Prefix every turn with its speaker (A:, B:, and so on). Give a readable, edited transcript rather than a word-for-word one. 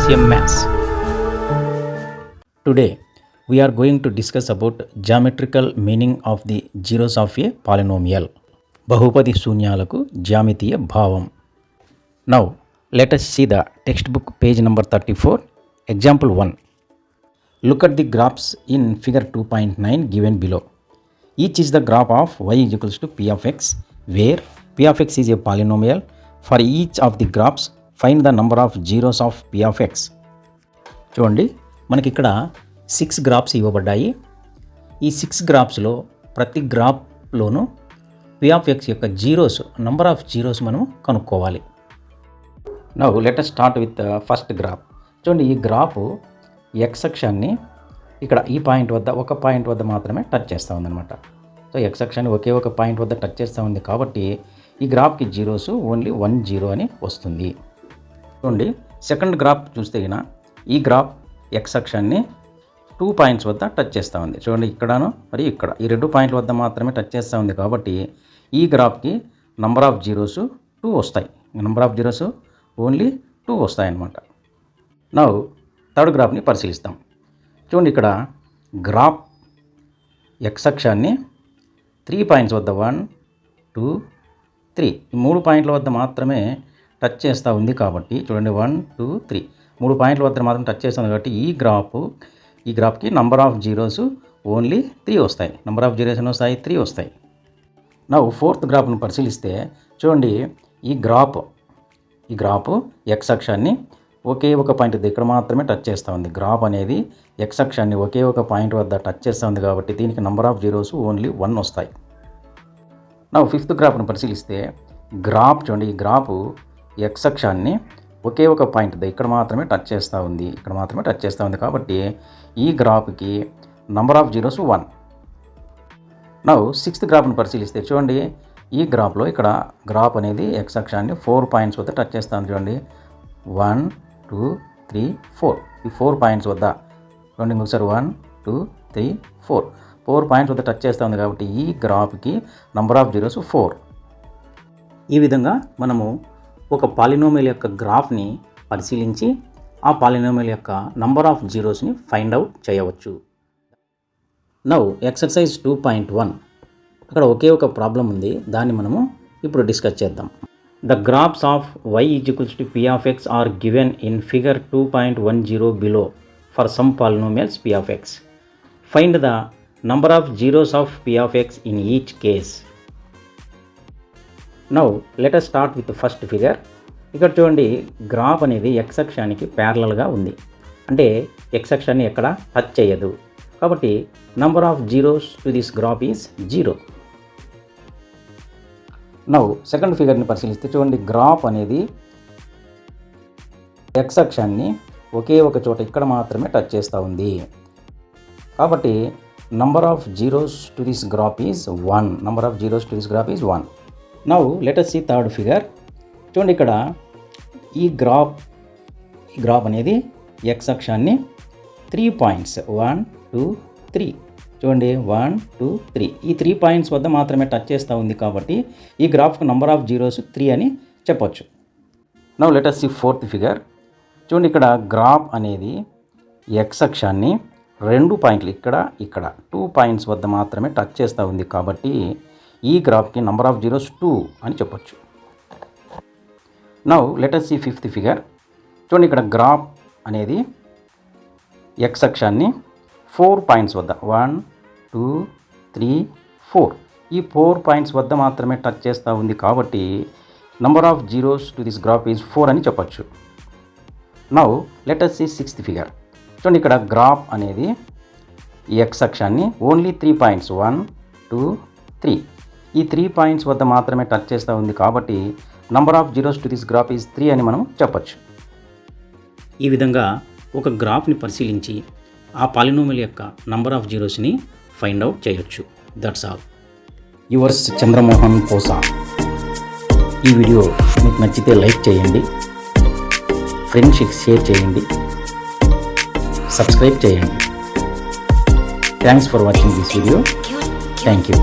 A: SCM Maths. Today we are going to discuss about geometrical meaning of the zeros of a polynomial. బహుపది శూన్యాలకు జ్యామితీయ భావం. Now let us see the textbook page number 34. Example 1. Look at the graphs in figure 2.9 given below. Each is the graph of y is equals to p of x, where p of x is a polynomial. For each of the graphs, find the number of zeros of p of x. చూడండి, మనకి ఇక్కడ 6 graphs ఇవ్వబడ్డాయి. ఈ 6 గ్రాఫ్స్లో ప్రతి గ్రాఫ్లోనూ p of x యొక్క zeros, number of zeros మనం కనుక్కోవాలి. Now let us start with first graph. చూడండి, ఈ గ్రాఫ్ x అక్షాన్ని ఇక్కడ ఈ పాయింట్ వద్ద, ఒక పాయింట్ వద్ద మాత్రమే టచ్ చేస్తూ ఉందన్నమాట. సో x అక్షాన్ని ఒకే ఒక పాయింట్ వద్ద టచ్ చేస్తూ ఉంది కాబట్టి ఈ గ్రాఫ్కి జీరోస్ ఓన్లీ 1 0 అని వస్తుంది. చూడండి, సెకండ్ గ్రాఫ్ చూస్తే గిన ఈ గ్రాఫ్ x అక్షాన్ని 2 పాయింట్స్ వద్ద టచ్ చేస్తూ ఉంది. చూడండి, ఇక్కడను మరియు ఇక్కడ ఈ 2 పాయింట్ల వద్ద మాత్రమే టచ్ చేస్తూ ఉంది కాబట్టి ఈ గ్రాఫ్కి నంబర్ ఆఫ్ జీరోస్ 2 వస్తాయి. నంబర్ ఆఫ్ జీరోస్ ఓన్లీ 2 వస్తాయి అన్నమాట. నౌ థర్డ్ గ్రాఫ్ని పరిశీలిస్తాం. చూడండి, ఇక్కడ గ్రాఫ్ x అక్షాన్ని 3 పాయింట్స్ వద్ద 1 2 3 ఈ 3 పాయింట్ల వద్ద మాత్రమే టచ్ చేస్తూ ఉంది కాబట్టి చూడండి 1 2 3 3 పాయింట్ల వద్ద మాత్రం టచ్ చేస్తుంది కాబట్టి ఈ గ్రాఫ్కి నంబర్ ఆఫ్ జీరోస్ ఓన్లీ 3 వస్తాయి. నంబర్ ఆఫ్ జీరోస్ ఎన్ని వస్తాయి? 3 వస్తాయి. నా ఫోర్త్ గ్రాఫ్ను పరిశీలిస్తే చూడండి, ఈ గ్రాఫ్ x అక్షాన్ని ఒకే ఒక పాయింట్ ఇక్కడ మాత్రమే టచ్ చేస్తూ ఉంది. గ్రాఫ్ అనేది x అక్షాన్ని ఒకే ఒక పాయింట్ వద్ద టచ్ చేస్తూ ఉంది కాబట్టి దీనికి నంబర్ ఆఫ్ జీరోస్ ఓన్లీ 1 వస్తాయి. నా ఫిఫ్త్ గ్రాఫ్ను పరిశీలిస్తే గ్రాఫ్ చూడండి, ఈ గ్రాఫ్ x అక్షాన్ని ఒకే ఒక పాయింట్ ఇక్కడ మాత్రమే టచ్ చేస్తూ ఉంది. కాబట్టి ఈ గ్రాఫ్కి నంబర్ ఆఫ్ జీరోస్ 1. నా సిక్స్త్ గ్రాఫ్ను పరిశీలిస్తే చూడండి, ఈ గ్రాఫ్లో ఇక్కడ గ్రాఫ్ అనేది x అక్షాన్ని 4 పాయింట్స్ వద్ద టచ్ చేస్తూ ఉంది. చూడండి 1 2 3 4 ఈ 4 పాయింట్స్ వద్ద చూడండి, ఇంకొకసారి 1 2 3 4 పాయింట్స్ వద్ద టచ్ చేస్తూ ఉంది కాబట్టి ఈ గ్రాఫ్కి నంబర్ ఆఫ్ జీరోస్ 4. ఈ విధంగా మనము ఒక పాలినోమియల్ యొక్క గ్రాఫ్ని పరిశీలించి ఆ పాలినోమియల్ యొక్క నంబర్ ఆఫ్ జీరోస్ని ఫైండ్ అవుట్ చేయవచ్చు. నౌ ఎక్సర్సైజ్ 2.1 అక్కడ ఒకే ఒక ప్రాబ్లం ఉంది, దాన్ని మనము ఇప్పుడు డిస్కస్ చేద్దాం. The graphs of y is to p of x are given in figure 2.10 below for some polynomials p of x. Find the number of zeros of p of x in each case. Now let us start with first figure. ఇక్కడ చూడండి, graph అనేది x అక్షానికి ప్యారలల్గా ఉంది, అంటే x అక్షాన్ని ఎక్కడ touch చేయదు కాబట్టి number of zeros to this graph is 0. Now second ఫిగర్ని పరిశీలిస్తే చూడండి, గ్రాఫ్ అనేది x అక్షాన్ని ఒకే ఒక చోట ఇక్కడ మాత్రమే టచ్ చేస్తూ ఉంది కాబట్టి number of zeros to this graph is 1. Now let us see third figure. చూడండి, ఇక్కడ ఈ గ్రాఫ్ అనేది x అక్షాన్ని 3 పాయింట్స్ 1 2 3 చూడండి 1 2 3 ఈ 3 పాయింట్స్ వద్ద మాత్రమే టచ్ చేస్తూ ఉంది కాబట్టి ఈ గ్రాఫ్కు నంబర్ ఆఫ్ జీరోస్ 3 అని చెప్పొచ్చు. Now let us see fourth figure. చూడండి, ఇక్కడ గ్రాఫ్ అనేది x అక్షాన్ని 2 పాయింట్లు ఇక్కడ 2 పాయింట్స్ వద్ద మాత్రమే టచ్ చేస్తూ ఉంది కాబట్టి ఈ గ్రాఫ్కి నంబర్ ఆఫ్ జీరోస్ 2 అని చెప్పొచ్చు. Now let us see fifth figure. చూడండి, ఇక్కడ గ్రాఫ్ అనేది x అక్షాన్ని 4 పాయింట్స్ వద్ద 1 2 3 4 ఈ 4 పాయింట్స్ వద్ద మాత్రమే టచ్ చేస్తూ ఉంది కాబట్టి number of zeros to this graph is 4 అని చెప్పొచ్చు. Now let us see sixth figure. చూడండి, ఇక్కడ గ్రాఫ్ అనేది x అక్షాన్ని ఓన్లీ 3 పాయింట్స్ 1 2 3 ఈ 3 పాయింట్స్ వద్ద మాత్రమే టచ్ చేస్తూ ఉంది కాబట్టి number of zeros to this graph is 3 అని మనం చెప్పచ్చు. ఈ విధంగా ఒక గ్రాఫ్ని పరిశీలించి ఆ పాలినోమియల్ యొక్క నంబర్ ఆఫ్ జీరోస్ని ఫైండ్ అవుట్ చేయొచ్చు. That's all. యువర్స్ చంద్రమోహన్ పోసా. ఈ వీడియో మీకు నచ్చితే లైక్ చేయండి, ఫ్రెండ్స్కి షేర్ చేయండి, సబ్స్క్రైబ్ చేయండి. Thanks for watching this video. Thank you.